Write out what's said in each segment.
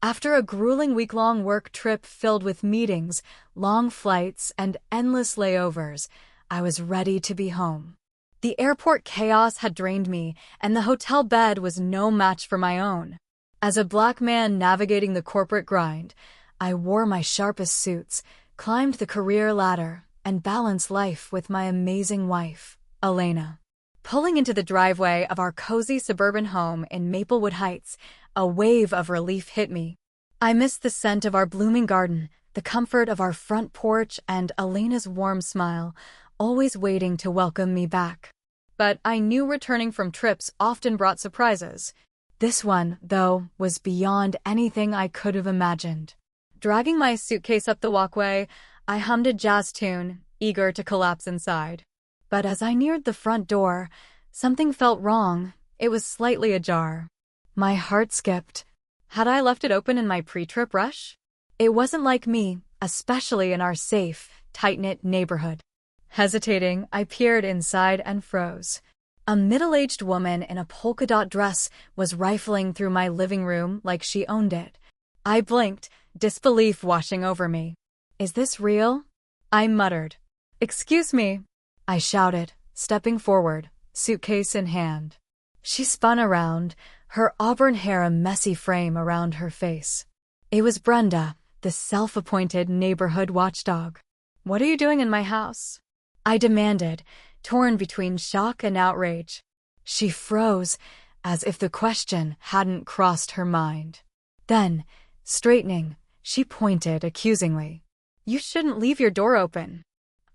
After a grueling week-long work trip filled with meetings, long flights, and endless layovers, I was ready to be home. The airport chaos had drained me, and the hotel bed was no match for my own. As a black man navigating the corporate grind, I wore my sharpest suits, climbed the career ladder, and balanced life with my amazing wife, Elena. Pulling into the driveway of our cozy suburban home in Maplewood Heights, a wave of relief hit me. I missed the scent of our blooming garden, the comfort of our front porch, and Elena's warm smile, always waiting to welcome me back. But I knew returning from trips often brought surprises. This one, though, was beyond anything I could have imagined. Dragging my suitcase up the walkway, I hummed a jazz tune, eager to collapse inside. But as I neared the front door, something felt wrong. It was slightly ajar. My heart skipped. Had I left it open in my pre-trip rush? It wasn't like me, especially in our safe, tight-knit neighborhood. Hesitating, I peered inside and froze. A middle-aged woman in a polka-dot dress was rifling through my living room like she owned it. I blinked, disbelief washing over me. "Is this real?" I muttered. "Excuse me," I shouted, stepping forward, suitcase in hand. She spun around, her auburn hair a messy frame around her face. It was Brenda, the self-appointed neighborhood watchdog. "What are you doing in my house?" I demanded, torn between shock and outrage. She froze, as if the question hadn't crossed her mind. Then, straightening, she pointed accusingly. "You shouldn't leave your door open.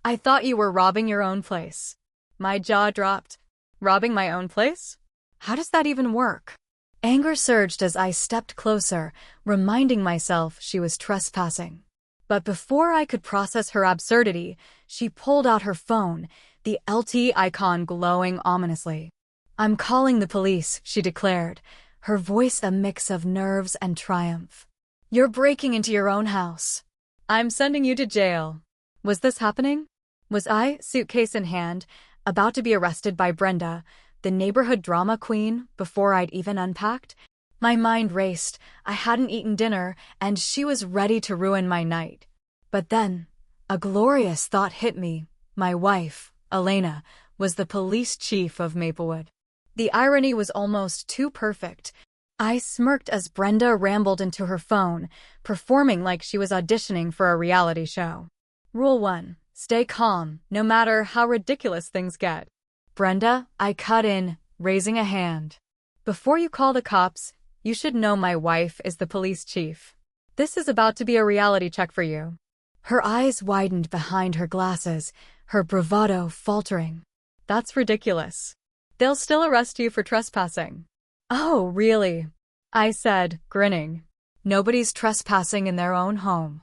I thought you were robbing your own place." My jaw dropped. Robbing my own place? How does that even work? Anger surged as I stepped closer, reminding myself she was trespassing. But before I could process her absurdity, she pulled out her phone, the LT icon glowing ominously. "I'm calling the police," she declared, her voice a mix of nerves and triumph. "You're breaking into your own house. I'm sending you to jail." Was this happening? Was I, suitcase in hand, about to be arrested by Brenda, the neighborhood drama queen, before I'd even unpacked? My mind raced. I hadn't eaten dinner, and she was ready to ruin my night. But then, a glorious thought hit me. My wife, Elena, was the police chief of Maplewood. The irony was almost too perfect. I smirked as Brenda rambled into her phone, performing like she was auditioning for a reality show. Rule 1. Stay calm, no matter how ridiculous things get. "Brenda," I cut in, raising a hand. "Before you call the cops, you should know my wife is the police chief. This is about to be a reality check for you." Her eyes widened behind her glasses, her bravado faltering. "That's ridiculous. They'll still arrest you for trespassing." "Oh, really?" I said, grinning. "Nobody's trespassing in their own home."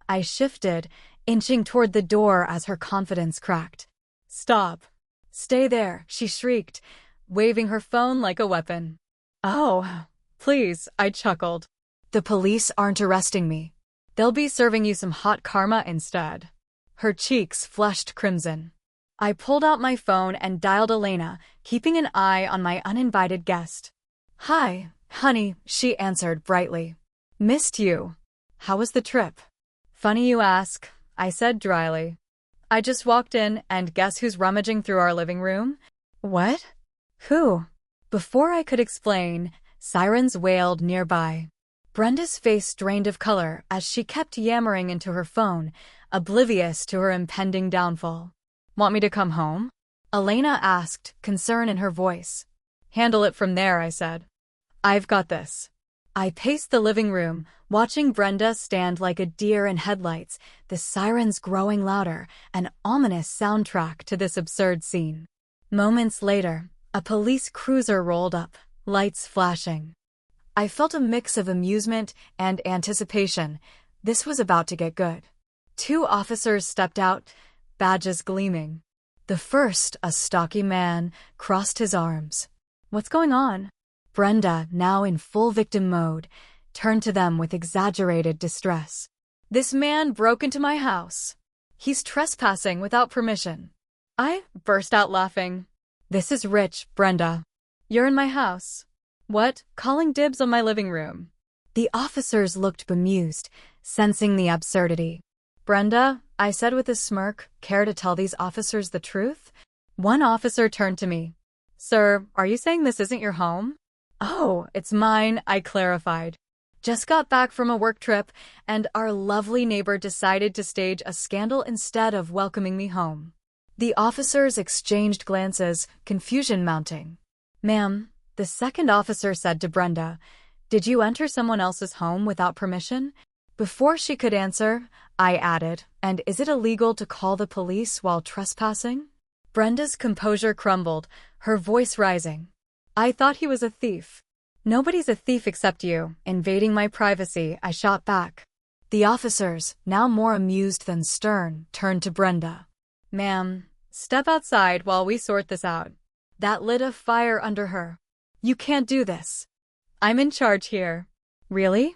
I shifted, inching toward the door as her confidence cracked. "Stop. Stay there," she shrieked, waving her phone like a weapon. "Oh, please," I chuckled. "The police aren't arresting me. They'll be serving you some hot karma instead." Her cheeks flushed crimson. I pulled out my phone and dialed Elena, keeping an eye on my uninvited guest. "Hi, honey," she answered brightly. "Missed you. How was the trip?" "Funny you ask," I said dryly. "I just walked in, and guess who's rummaging through our living room?" "What? Who?" Before I could explain, sirens wailed nearby. Brenda's face drained of color as she kept yammering into her phone, oblivious to her impending downfall. "Want me to come home?" Elena asked, concern in her voice. "Handle it from there," I said. "I've got this." I paced the living room, watching Brenda stand like a deer in headlights, the sirens growing louder, an ominous soundtrack to this absurd scene. Moments later, a police cruiser rolled up, lights flashing. I felt a mix of amusement and anticipation. This was about to get good. 2 officers stepped out, badges gleaming. The first, a stocky man, crossed his arms. "What's going on?" Brenda, now in full victim mode, turned to them with exaggerated distress. "This man broke into my house. He's trespassing without permission." I burst out laughing. "This is rich, Brenda. You're in my house." "What? Calling dibs on my living room?" The officers looked bemused, sensing the absurdity. "Brenda," I said with a smirk, "care to tell these officers the truth?" One officer turned to me. "Sir, are you saying this isn't your home?" "Oh, it's mine," I clarified. "Just got back from a work trip, and our lovely neighbor decided to stage a scandal instead of welcoming me home." The officers exchanged glances, confusion mounting. "Ma'am," the second officer said to Brenda, "did you enter someone else's home without permission?" Before she could answer, I added, "And is it illegal to call the police while trespassing?" Brenda's composure crumbled, her voice rising. "I thought he was a thief." "Nobody's a thief except you, invading my privacy," I shot back. The officers, now more amused than stern, turned to Brenda. "Ma'am, step outside while we sort this out." That lit a fire under her. "You can't do this. I'm in charge here." "Really?"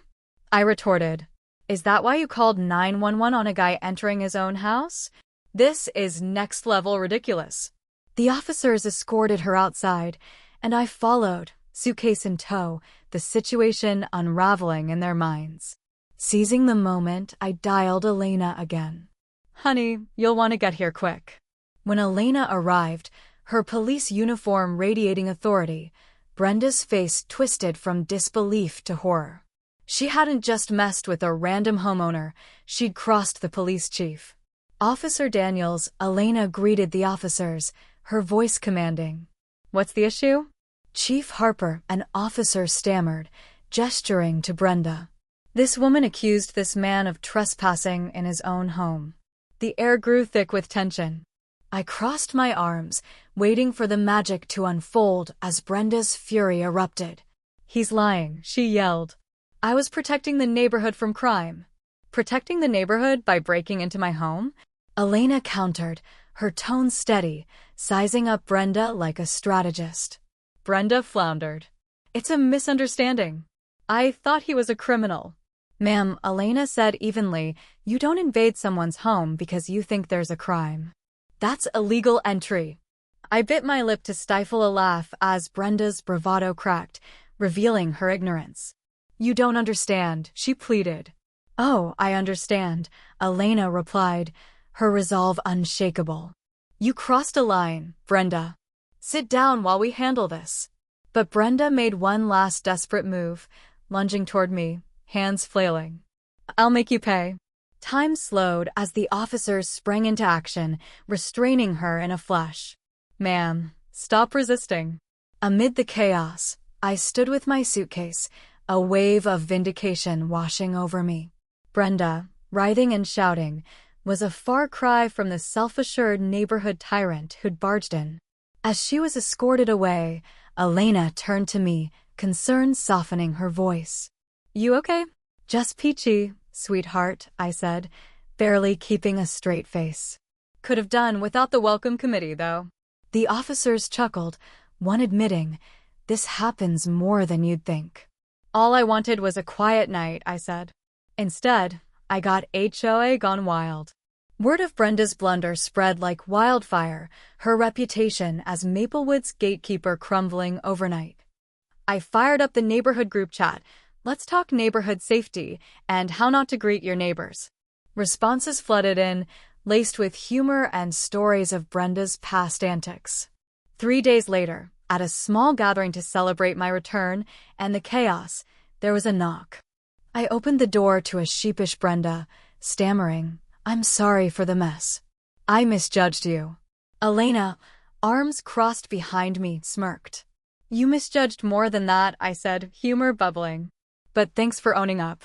I retorted. "Is that why you called 911 on a guy entering his own house? This is next-level ridiculous." The officers escorted her outside, and I followed, suitcase in tow, the situation unraveling in their minds. Seizing the moment, I dialed Elena again. "Honey, you'll want to get here quick." When Elena arrived, her police uniform radiating authority, Brenda's face twisted from disbelief to horror. She hadn't just messed with a random homeowner, she'd crossed the police chief. "Officer Daniels," Elena greeted the officers, her voice commanding. "What's the issue?" "Chief Harper," an officer stammered, gesturing to Brenda. "This woman accused this man of trespassing in his own home." The air grew thick with tension. I crossed my arms, waiting for the magic to unfold as Brenda's fury erupted. "He's lying," she yelled. "I was protecting the neighborhood from crime." "Protecting the neighborhood by breaking into my home?" Elena countered, her tone steady, sizing up Brenda like a strategist. Brenda floundered. "It's a misunderstanding. I thought he was a criminal." "Ma'am," Elena said evenly, "you don't invade someone's home because you think there's a crime. That's illegal entry." I bit my lip to stifle a laugh as Brenda's bravado cracked, revealing her ignorance. "You don't understand," she pleaded. "Oh, I understand," Elena replied, her resolve unshakable. "You crossed a line, Brenda. Sit down while we handle this." But Brenda made one last desperate move, lunging toward me, hands flailing. "I'll make you pay." Time slowed as the officers sprang into action, restraining her in a flash. "Ma'am, stop resisting." Amid the chaos, I stood with my suitcase, a wave of vindication washing over me. Brenda, writhing and shouting, was a far cry from the self-assured neighborhood tyrant who'd barged in. As she was escorted away, Elena turned to me, concern softening her voice. "You okay?" "Just peachy, sweetheart," I said, barely keeping a straight face. "Could have done without the welcome committee, though." The officers chuckled, one admitting, "This happens more than you'd think." "All I wanted was a quiet night," I said. Instead, I got HOA gone wild. Word of Brenda's blunder spread like wildfire, her reputation as Maplewood's gatekeeper crumbling overnight. I fired up the neighborhood group chat, "Let's talk neighborhood safety and how not to greet your neighbors." Responses flooded in, laced with humor and stories of Brenda's past antics. 3 days later, at a small gathering to celebrate my return and the chaos, there was a knock. I opened the door to a sheepish Brenda, stammering, "I'm sorry for the mess. I misjudged you." Elena, arms crossed behind me, smirked. "You misjudged more than that," I said, humor bubbling. "But thanks for owning up."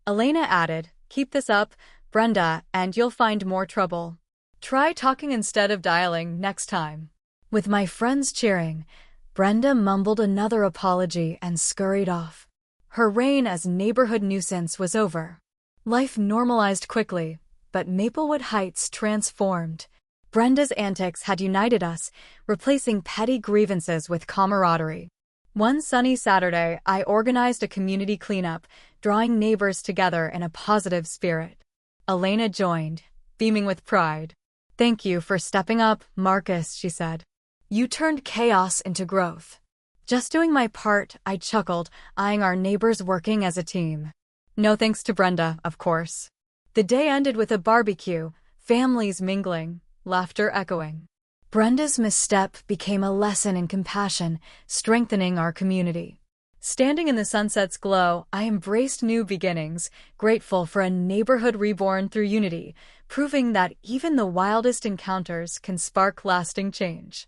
Elena added, "Keep this up, Brenda, and you'll find more trouble. Try talking instead of dialing next time." With my friends cheering, Brenda mumbled another apology and scurried off. Her reign as neighborhood nuisance was over. Life normalized quickly, but Maplewood Heights transformed. Brenda's antics had united us, replacing petty grievances with camaraderie. One sunny Saturday, I organized a community cleanup, drawing neighbors together in a positive spirit. Elena joined, beaming with pride. "Thank you for stepping up, Marcus," she said. "You turned chaos into growth." Just doing my part, I chuckled, eyeing our neighbors working as a team. No thanks to Brenda, of course. The day ended with a barbecue, families mingling, laughter echoing. Brenda's misstep became a lesson in compassion, strengthening our community. Standing in the sunset's glow, I embraced new beginnings, grateful for a neighborhood reborn through unity, proving that even the wildest encounters can spark lasting change.